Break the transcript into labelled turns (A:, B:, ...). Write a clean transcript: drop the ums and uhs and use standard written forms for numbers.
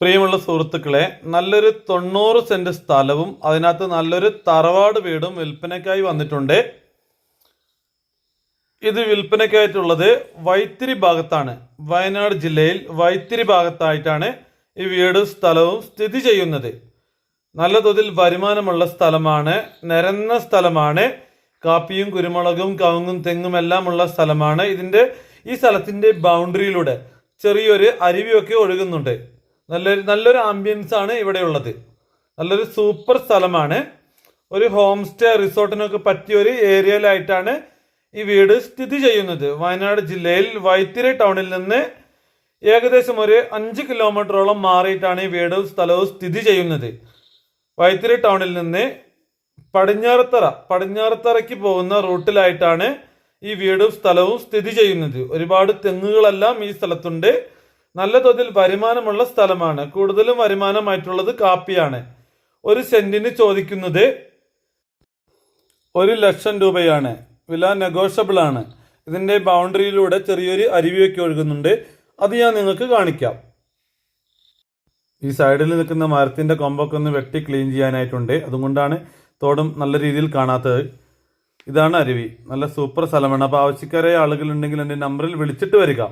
A: പ്രിയമുള്ള സുഹൃത്തുക്കളെ, നല്ലൊരു 90 സെന്റ് സ്ഥലവും അതിനകത്ത് നല്ലൊരു തറവാട് വീടും വിൽപ്പനയ്ക്കായി വന്നിട്ടുണ്ട്. ഇത് വിൽപ്പനയ്ക്കായിട്ടുള്ളത് വൈത്തിരി ഭാഗത്താണ്. വയനാട് ജില്ലയിൽ വൈത്തിരി ഭാഗത്തായിട്ടാണ് ഈ വീട് സ്ഥലവും സ്ഥിതി ചെയ്യുന്നത്. നല്ല തോതിൽ വരുമാനമുള്ള സ്ഥലമാണ്, നിരന്ന സ്ഥലമാണ്. കാപ്പിയും കുരുമുളകും കവുങ്ങും തെങ്ങും എല്ലാം ഉള്ള സ്ഥലമാണ്. ഈ സ്ഥലത്തിന്റെ ബൗണ്ടറിയിലൂടെ ചെറിയൊരു അരുവിയൊക്കെ ഒഴുകുന്നുണ്ട്. നല്ലൊരു ആംബിയൻസ് ആണ് ഇവിടെ ഉള്ളത്. നല്ലൊരു സൂപ്പർ സ്ഥലമാണ്. ഒരു ഹോം സ്റ്റേ റിസോർട്ടിനൊക്കെ പറ്റിയ ഒരു ഏരിയയിലായിട്ടാണ് ഈ വീട് സ്ഥിതി ചെയ്യുന്നത്. വയനാട് ജില്ലയിൽ വൈത്തിരി ടൗണിൽ നിന്ന് ഏകദേശം ഒരു 5 കിലോമീറ്ററോളം മാറിയിട്ടാണ് ഈ വീടും സ്ഥലവും സ്ഥിതി ചെയ്യുന്നത്. വൈത്തിരി ടൗണിൽ നിന്ന് പടിഞ്ഞാറത്തറയ്ക്ക് പോകുന്ന റൂട്ടിലായിട്ടാണ് ഈ വീടും സ്ഥലവും സ്ഥിതി ചെയ്യുന്നത്. ഒരുപാട് തെങ്ങുകളെല്ലാം ഈ സ്ഥലത്തുണ്ട്. നല്ല തോതിൽ വരുമാനമുള്ള സ്ഥലമാണ്. കൂടുതലും വരുമാനമായിട്ടുള്ളത് കാപ്പിയാണ്. ഒരു സെന്റിന് ചോദിക്കുന്നത് 1,00,000 രൂപയാണ്. വില നെഗോഷ്യബിൾ ആണ്. ഇതിന്റെ ബൗണ്ടറിയിലൂടെ ചെറിയൊരു അരുവിയൊക്കെ ഒഴുകുന്നുണ്ട്. അത് ഞാൻ നിങ്ങൾക്ക് കാണിക്കാം. ഈ സൈഡിൽ നിൽക്കുന്ന മരത്തിന്റെ കൊമ്പൊക്കെ ഒന്ന് വെട്ടി ക്ലീൻ ചെയ്യാനായിട്ടുണ്ട്. അതുകൊണ്ടാണ് തോടും നല്ല രീതിയിൽ കാണാത്തത്. ഇതാണ് അരുവി. നല്ല സൂപ്പർ സ്ഥലമാണ്. അപ്പോൾ ആവശ്യക്കാരായ ആളുകളുണ്ടെങ്കിൽ എൻ്റെ നമ്പറിൽ വിളിച്ചിട്ട് വരിക.